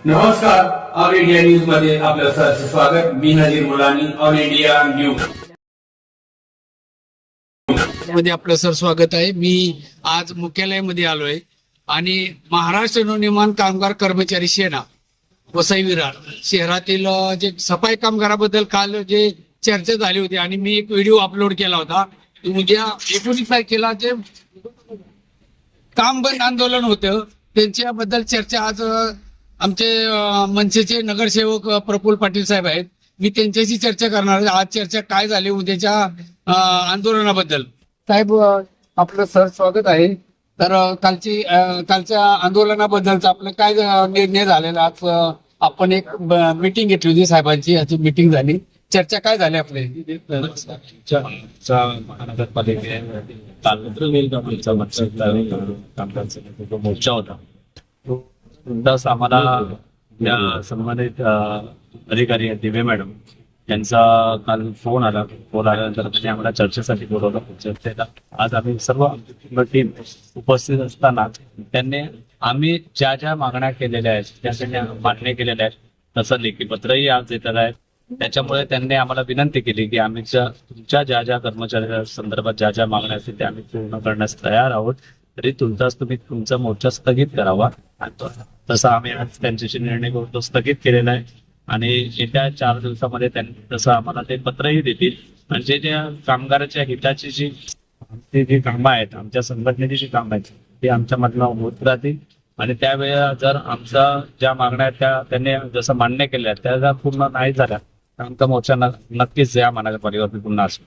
नमस्कार, all India news मध्ये आपलं सहर्ष स्वागत. मी नजीर मुलानी, ऑल इंडिया न्यूज मध्ये आपलं सर स्वागत आहे. मी आज मुख्यालयामध्ये आलोय आणि महाराष्ट्र नवनिर्माण कामगार कर्मचारी सेना वसई विरार शहरातील जे सफाई कामगाराबद्दल काल जे चर्चा झाली होती आणि मी एक व्हिडिओ अपलोड केला होता. उद्या 19 तारखेला जे काम बंद आंदोलन होतं त्यांच्याबद्दल चर्चा आज आमचे मनसेचे नगरसेवक प्रफुल्ल पाटील साहेब आहेत. मी त्यांच्याशी चर्चा करणार आहे. आज चर्चा काय झाली उद्याच्या आंदोलनाबद्दल. साहेब आपलं सर स्वागत आहे. तर कालच्या आंदोलनाबद्दलचा आपलं काय निर्णय झालेला. आज आपण एक मीटिंग घेतली होती साहेबांची, याची मीटिंग झाली. चर्चा काय झाली आपली. महानगरपालिकेचा मोर्चा होता तो आम्हाला संबंधित अधिकारी दिवे मॅडम यांचा काल फोन आल्यानंतर त्यांनी आम्हाला चर्चेसाठी बोलवलं. चर्चेला आज आम्ही सर्व टीम उपस्थित असताना त्यांनी आम्ही ज्या ज्या मागण्या केलेल्या आहेत त्या त्यांनी मान्य केलेल्या आहेत. तसं लेखी पत्रही आज देतात आहे. त्याच्यामुळे त्यांनी आम्हाला विनंती केली की आम्ही तुमच्या ज्या ज्या कर्मचाऱ्या संदर्भात ज्या ज्या मागण्या असतील त्या आम्ही पूर्ण करण्यास तयार आहोत. तरी तुम्ही तुमचा मोर्चा स्थगित करावा. तसा आम्ही आज त्यांच्याशी निर्णय करून तो स्थगित केलेला आहे आणि येत्या 4 दिवसामध्ये त्यांनी तसं आम्हाला ते पत्रही देतील. म्हणजे ज्या कामगाराच्या हिताची जी कामं आहेत, आमच्या संघटनेची जी कामं आहेत ती आमच्यामधनं होत राहतील आणि त्यावेळेला जर आमच्या ज्या मागण्या आहेत त्या त्यांनी जसं मान्य केल्या त्या जर पूर्ण नाही झाल्या तर आमचा मोर्चा नक्कीच या महानगरपालिकेवर पुन्हा असतो.